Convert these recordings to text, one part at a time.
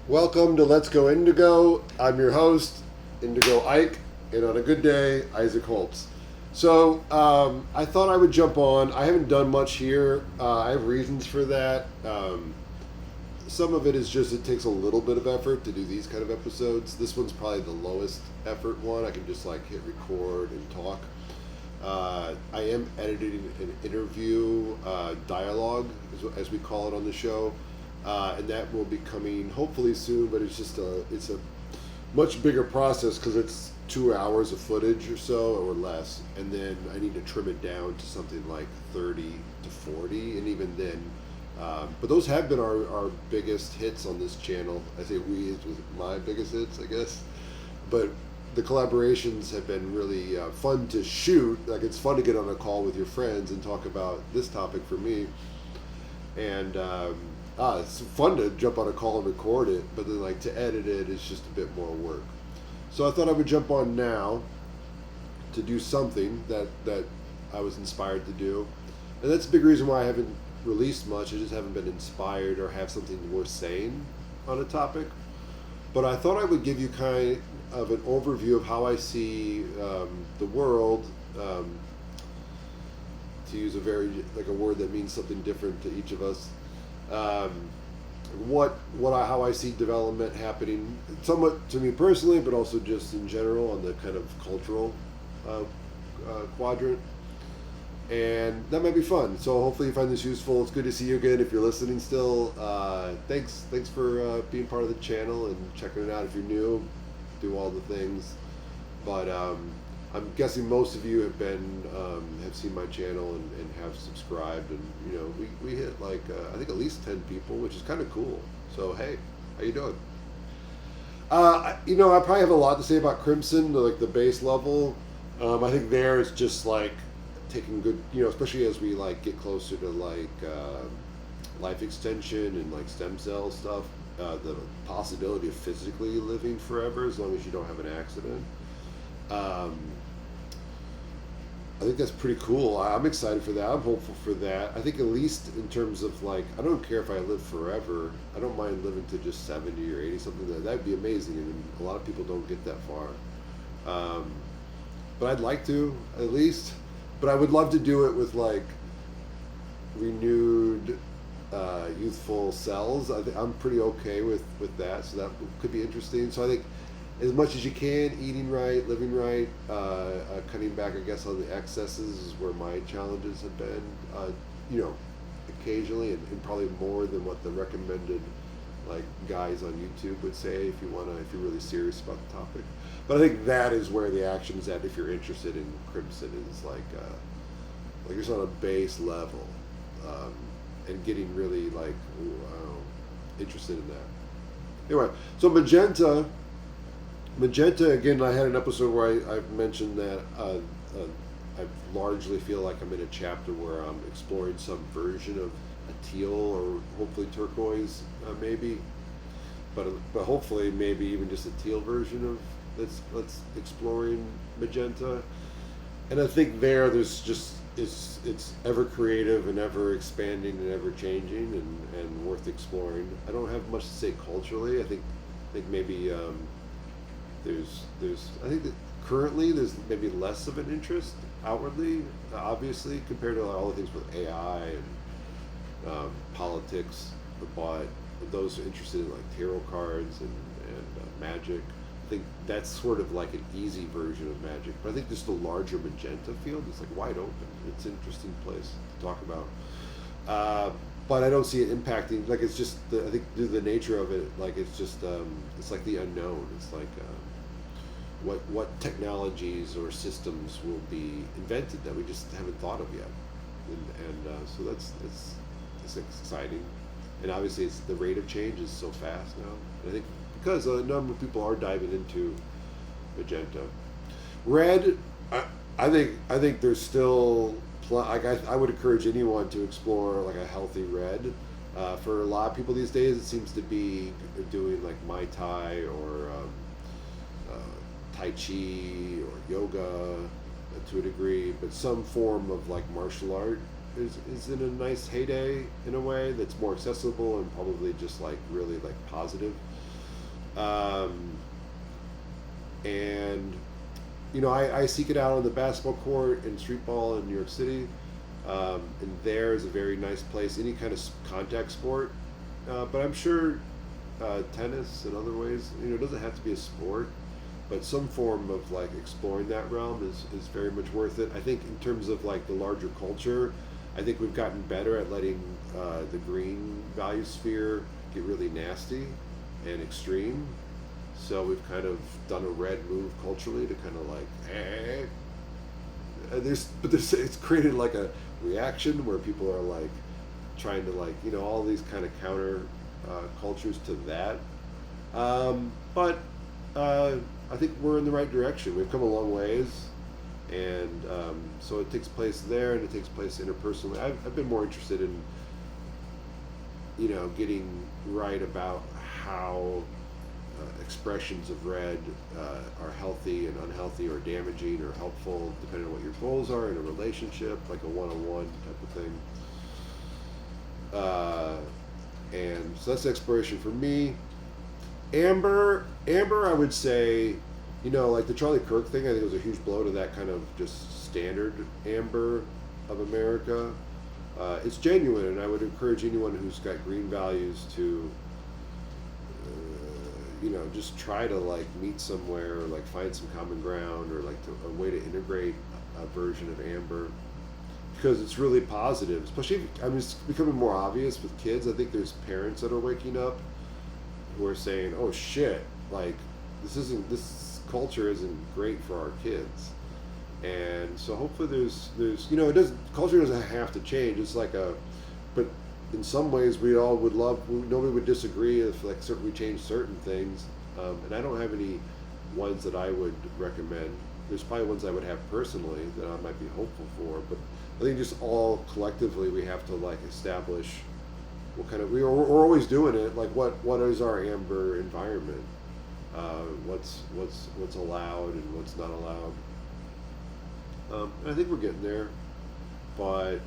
Welcome to Let's Go Indigo. I'm your host, Indigo Ike, and on a good day, Isaac Holtz. I thought I would jump on. I haven't done much here. I have reasons for that. Some of it is just it takes a little bit of effort to do these kind of episodes. This one's probably the lowest effort one. I can just like hit record and talk. I am editing an interview dialogue, as we call it on the show, and that will be coming hopefully soon. But it's a much bigger process because it's 2 hours of footage or so or less, and then I need to trim it down to something like 30 to 40, and even then. But those have been our biggest hits on this channel. I say we, it was my biggest hits, I guess. But the collaborations have been really fun to shoot. Like it's fun to get on a call with your friends and talk about this topic for me. And it's fun to jump on a call and record it, but then like to edit it is just a bit more work. So I thought I would jump on now to do something that I was inspired to do. And that's a big reason why I haven't released much. I just haven't been inspired or have something worth saying on a topic. But I thought I would give you kind of an overview of how I see the world, to use a word that means something different to each of us. How I see development happening, somewhat to me personally, but also just in general on the kind of cultural quadrant. And that might be fun. So hopefully you find this useful. It's good to see you again if you're listening still. Thanks for being part of the channel and checking it out. If you're new, do all the things. But I'm guessing most of you have seen my channel and have subscribed. And we hit like I think at least 10 people, which is kind of cool. So hey, how you doing? I probably have a lot to say about Crimson, like the base level. I think there is just like taking good, especially as we like get closer to like life extension and like stem cell stuff, the possibility of physically living forever as long as you don't have an accident. I think that's pretty cool. I'm excited for that. I'm hopeful for that. I think at least in terms of like, I don't care if I live forever. I don't mind living to just 70 or 80 something. That'd be amazing. And a lot of people don't get that far. But I'd like to at least. But I would love to do it with like renewed, youthful cells. I'm pretty okay with that, so that could be interesting. So I think as much as you can, eating right, living right, cutting back, I guess, on the excesses is where my challenges have been. Occasionally, and probably more than what the recommended like guys on YouTube would say if you're really serious about the topic. But I think that is where the action is at if you're interested in Crimson, is like just on a base level, and getting really like interested in that. Anyway, so Magenta again. I had an episode where I've mentioned that I largely feel like I'm in a chapter where I'm exploring some version of a teal or hopefully turquoise, maybe, but hopefully maybe even just a teal version of let's exploring magenta. And I think there's just it's ever creative and ever expanding and ever changing and worth exploring. I don't have much to say culturally. I think maybe there's I think that currently there's maybe less of an interest outwardly, obviously, compared to all the things with AI and politics. But those interested in like tarot cards and magic, I think that's sort of like an easy version of magic. But I think just the larger magenta field is like wide open. It's an interesting place to talk about. But I don't see it impacting. Like it's just I think due to the nature of it, like it's just it's like the unknown. It's like what technologies or systems will be invented that we just haven't thought of yet, and so it's exciting. And obviously, the rate of change is so fast now. And I think because a number of people are diving into magenta, red. I think there's still I would encourage anyone to explore like a healthy red. For a lot of people these days, it seems to be doing like Mai Tai or Tai Chi or yoga to a degree, but some form of like martial art is in a nice heyday in a way that's more accessible and probably just like really like positive. Um, and I seek it out on the basketball court and street ball in New York City. And there is a very nice place, any kind of contact sport. But I'm sure tennis and other ways, it doesn't have to be a sport, but some form of like exploring that realm is very much worth it. I think in terms of like the larger culture, I think we've gotten better at letting the green value sphere get really nasty and extreme. So we've kind of done a red move culturally to kind of like, there's it's created like a reaction where people are like trying to like all these kind of counter cultures to that. But I think we're in the right direction. We've come a long ways, and so it takes place there, and it takes place interpersonally. I've been more interested in getting right about how expressions of red are healthy and unhealthy, or damaging or helpful, depending on what your goals are in a relationship, like a one-on-one type of thing. And so that's exploration for me. Amber, I would say, like the Charlie Kirk thing, I think it was a huge blow to that kind of just standard amber of America. It's genuine, and I would encourage anyone who's got green values to, just try to like meet somewhere, or like find some common ground, or like a way to integrate a version of amber, because it's really positive. Especially, it's becoming more obvious with kids. I think there's parents that are waking up who are saying, "Oh shit, like this culture isn't great for our kids." And so hopefully there's culture doesn't have to change. It's like but in some ways we all would nobody would disagree if like we change certain things. And I don't have any ones that I would recommend. There's probably ones I would have personally that I might be hopeful for, but I think just all collectively we have to like establish what kind of we're always doing it. Like what is our amber environment? What's allowed and what's not allowed? And I think we're getting there, but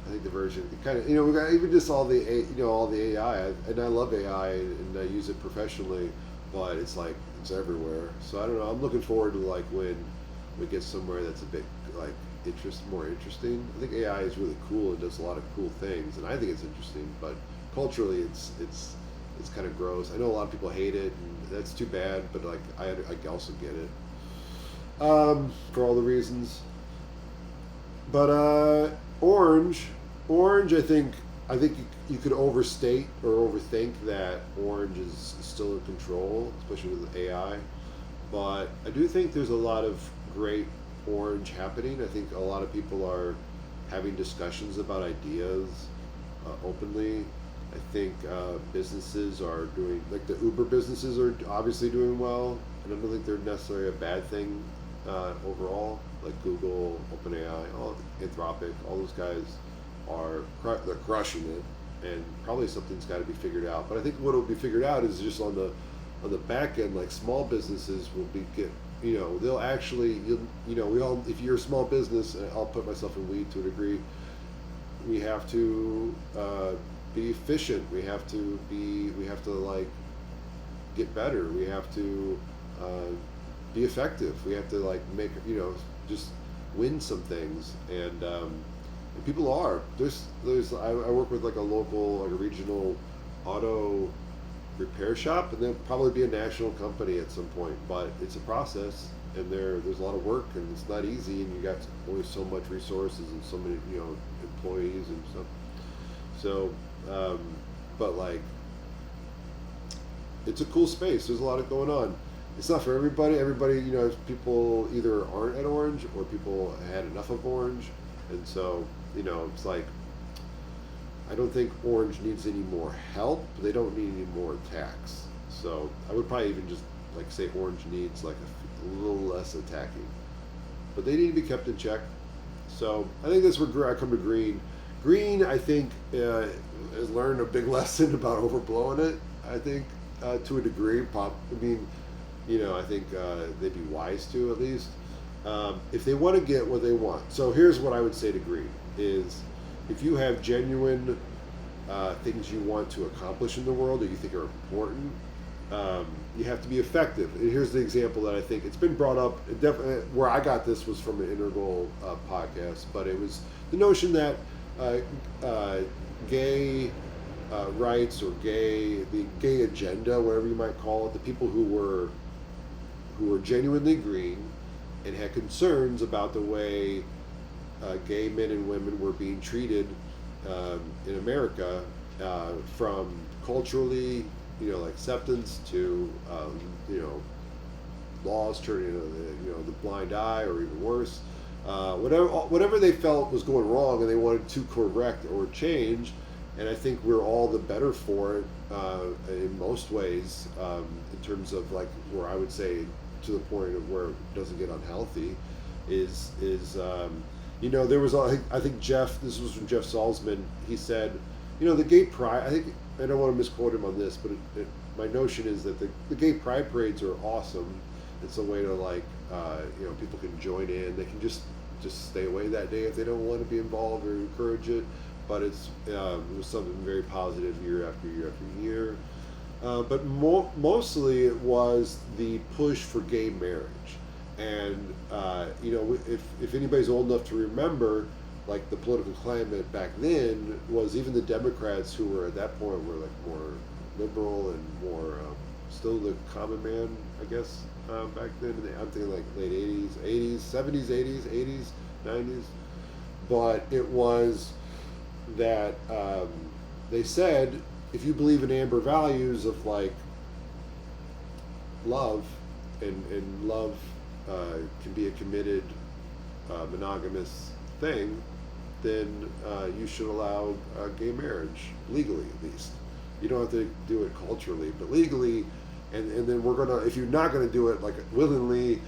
I think the version kind of we got even just all the all the AI, and I love AI and I use it professionally, but it's like it's everywhere. So I don't know. I'm looking forward to like when we get somewhere that's a bit like more interesting. I think AI is really cool and does a lot of cool things, and I think it's interesting. But culturally, it's kind of gross. I know a lot of people hate it, and that's too bad. But like I also get it for all the reasons. But orange, I think you could overstate or overthink that orange is still in control, especially with AI. But I do think there's a lot of great orange happening. I think a lot of people are having discussions about ideas openly. I think businesses are doing, like the Uber businesses are obviously doing well, and I don't think they're necessarily a bad thing overall. Like Google, OpenAI, Anthropic, all those guys they're crushing it, and probably something's got to be figured out. But I think what will be figured out is just on the back end, like small businesses will they'll actually we all, if you're a small business, and I'll put myself in weed to a degree, we have to be efficient. We have to like get better. We have to be effective. We have to like make just win some things, and people are I work with like a local, like a regional auto repair shop, and they'll probably be a national company at some point, but it's a process, and there's a lot of work, and it's not easy, and you got only so much resources and so many employees and stuff. So but like it's a cool space. There's a lot of going on. It's not for everybody. People either aren't at orange, or people had enough of orange, and so it's like I don't think orange needs any more help. They don't need any more attacks. So I would probably even just like say orange needs like a little less attacking, but they need to be kept in check. So I think that's where I come to green. Green, I think, has learned a big lesson about overblowing it. I think to a degree. I think they'd be wise to, at least, if they want to get what they want. So here's what I would say to green is, if you have genuine things you want to accomplish in the world that you think are important, you have to be effective. And here's the example that I think it's been brought up. Where I got this was from an Integral podcast, but it was the notion that uh, uh, gay rights or the gay agenda, whatever you might call it, the people who were genuinely green and had concerns about the way gay men and women were being treated in America, from culturally, like acceptance to, laws turning into the blind eye or even worse. Whatever they felt was going wrong and they wanted to correct or change, and I think we're all the better for it in most ways, in terms of like where I would say to the point of where it doesn't get unhealthy is there was I think this was from Jeff Salzman. He said, the gay pride. I think I don't want to misquote him on this, but my notion is that the gay pride parades are awesome. It's a way to people can join in. They can just stay away that day if they don't want to be involved or encourage it. But it was something very positive year after year after year. But mostly it was the push for gay marriage. And, if anybody's old enough to remember, like the political climate back then was even the Democrats who were at that point were like more liberal and more still the common man, I guess, back then. I'm thinking like late 80s, 70s, 80s, 90s. But it was that they said, if you believe in Amber values of like love, and love can be a committed, monogamous thing, then you should allow gay marriage legally, at least. You don't have to do it culturally, but legally. And then if you're not gonna do it like willingly,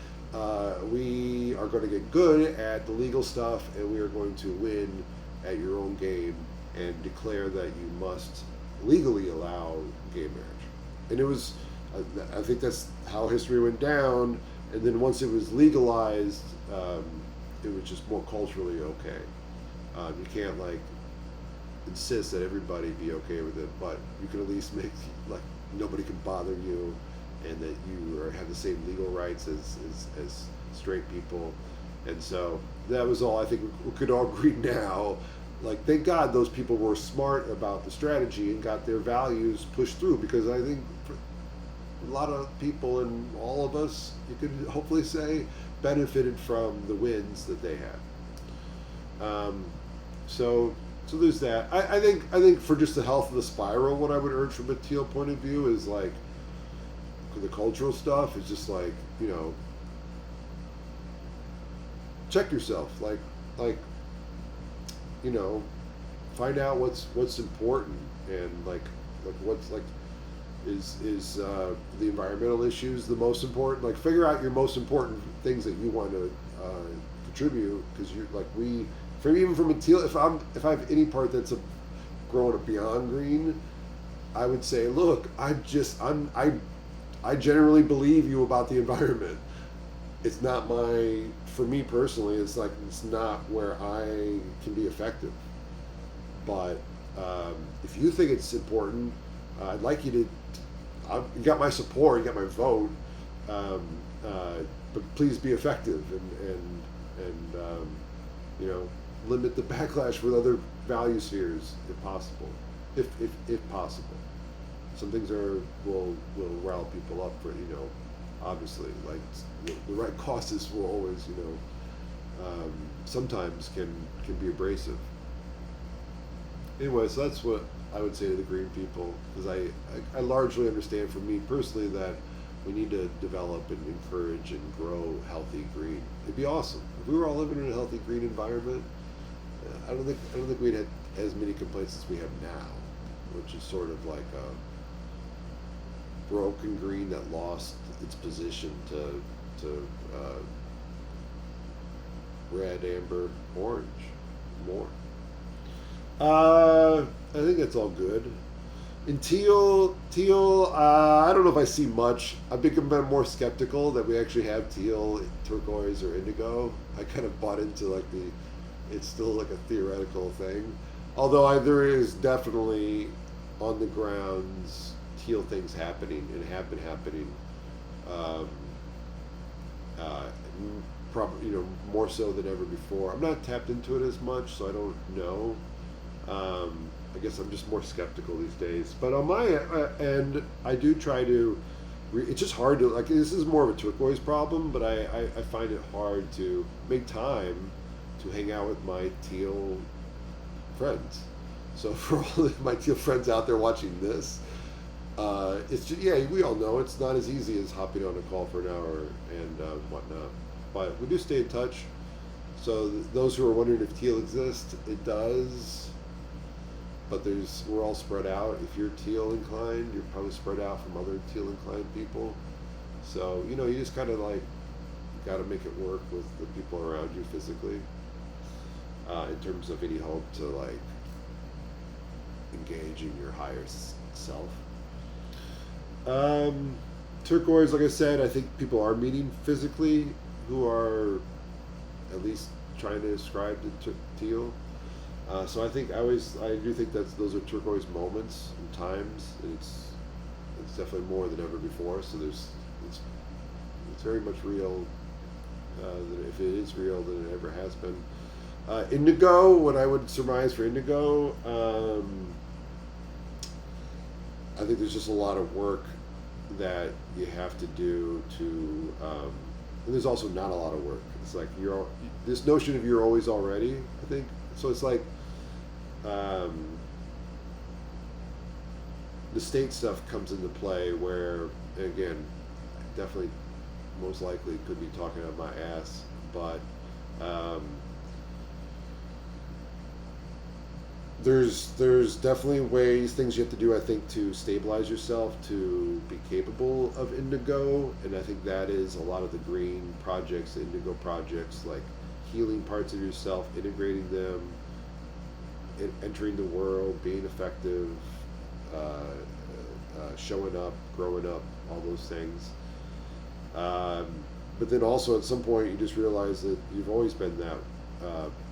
we are going to get good at the legal stuff, and we are going to win at your own game and declare that you must legally allow gay marriage. And it was, I think that's how history went down. And then once it was legalized, it was just more culturally okay. You can't like insist that everybody be okay with it, but you can at least make like nobody can bother you, and that you have the same legal rights as straight people. And so that was all I think we could all agree now. Like, thank God those people were smart about the strategy and got their values pushed through, because I think for a lot of people, and all of us, you could hopefully say, benefited from the wins that they had. So there's that. I think for just the health of the spiral, what I would urge from a Teal point of view is like the cultural stuff is just like, check yourself, like find out what's important, and like what's like is the environmental issues the most important. Like, figure out your most important things that you want to contribute, because you're like even from a Teal, if I have any part that's growing up beyond green, I would say, look, I generally believe you about the environment. It's not for me personally, it's not where I can be effective. But if you think it's important, I'd like you to, you got my support, you got my vote, but please be effective, and limit the backlash with other value spheres if possible. If possible. Some things will rile people up for, obviously, like the right causes will always, sometimes can be abrasive. Anyway, so that's what I would say to the green people, because I largely understand, for me personally, that we need to develop and encourage and grow healthy green. It'd be awesome if we were all living in a healthy green environment. I don't think we'd have as many complaints as we have now, which is sort of like a broken green that lost its position to red, amber, orange, more. I think that's all good. In teal, I don't know if I see much. I've become more skeptical that we actually have teal, turquoise, or indigo. I kind of bought into it's still like a theoretical thing. Although there is definitely on the grounds teal things happening and have been happening. Um, uh, Probably, more so than ever before. I'm not tapped into it as much, so I don't know. I guess I'm just more skeptical these days. But on my end, I do try to. It's just hard to like. This is more of a turquoise problem, but I find it hard to make time to hang out with my teal friends. So for all of my teal friends out there watching this, it's just, yeah, we all know it's not as easy as hopping on a call for an hour and whatnot. But we do stay in touch. So those who are wondering if teal exists, it does. But we're all spread out. If you're teal inclined, you're probably spread out from other teal inclined people. So you just kind of like got to make it work with the people around you physically. In terms of any hope to like engage in your higher self. Turquoise, like I said, I think people are meeting physically who are at least trying to ascribe to teal. So I do think those are turquoise moments and times, and it's definitely more than ever before. So it's very much real. If it is real, than it ever has been. Indigo, what I would surmise for indigo, I think there's just a lot of work that you have to do to. And there's also not a lot of work. It's like this notion of you're always already, I think. So it's like the state stuff comes into play where, again, definitely most likely could be talking out my ass, but there's definitely things you have to do, I think, to stabilize yourself to be capable of indigo, and I think that is a lot of the green projects, the indigo projects, like healing parts of yourself, integrating them, entering the world, being effective, showing up, growing up, all those things. But then also at some point you just realize that you've always been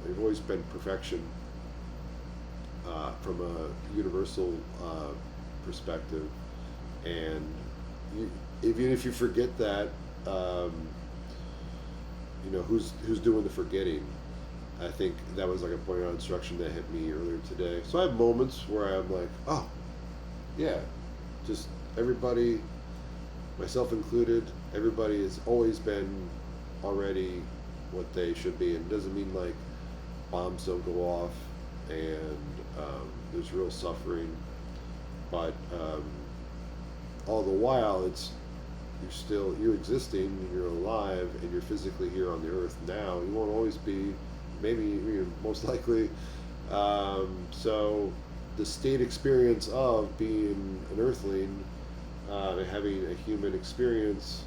you've always been perfection. From a universal perspective, and even if you forget that, who's doing the forgetting? I think that was like a point of instruction that hit me earlier today. So I have moments where I'm like, oh, yeah, just everybody, myself included, everybody has always been already what they should be, and it doesn't mean like bombs don't go off and there's real suffering, but all the while you're existing and you're alive and you're physically here on the earth now. You won't always be, maybe most likely. So the state experience of being an earthling and having a human experience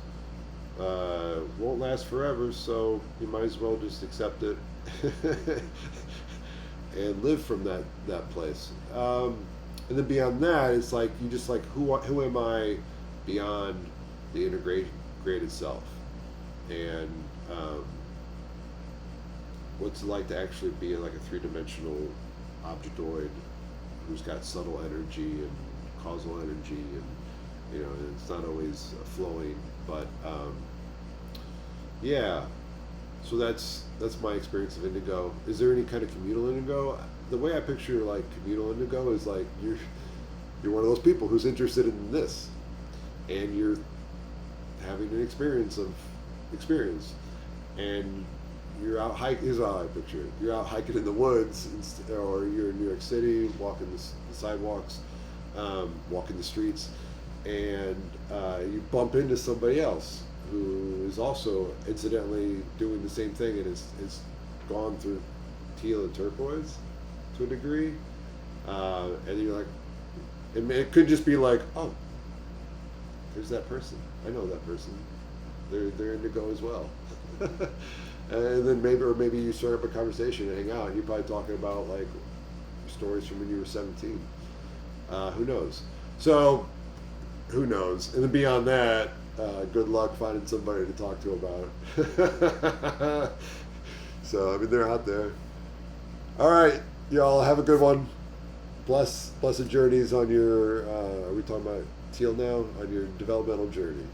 won't last forever, so you might as well just accept it and live from that place. And then beyond that, it's like you just like who am I beyond the integrated self, and what's it like to actually be like a three-dimensional objectoid who's got subtle energy and causal energy, and it's not always flowing, but yeah. So that's my experience of indigo. Is there any kind of communal indigo? The way I picture like communal indigo is like you're one of those people who's interested in this, and you're having an experience, and you're out hiking. Here's how I picture it: you're out hiking in the woods, or you're in New York City, walking the sidewalks, walking the streets, and you bump into somebody else who is also incidentally doing the same thing and is gone through teal and turquoise to a degree, and you're like, it could just be like, oh, there's that person, I know that person, they're indigo as well. And then maybe you start up a conversation and hang out, and you're probably talking about like stories from when you were 17. Who knows? So who knows? And then beyond that, good luck finding somebody to talk to about it. So, I mean, they're out there. All right, y'all, have a good one. Blessed journeys on your, are we talking about till now on your developmental journey?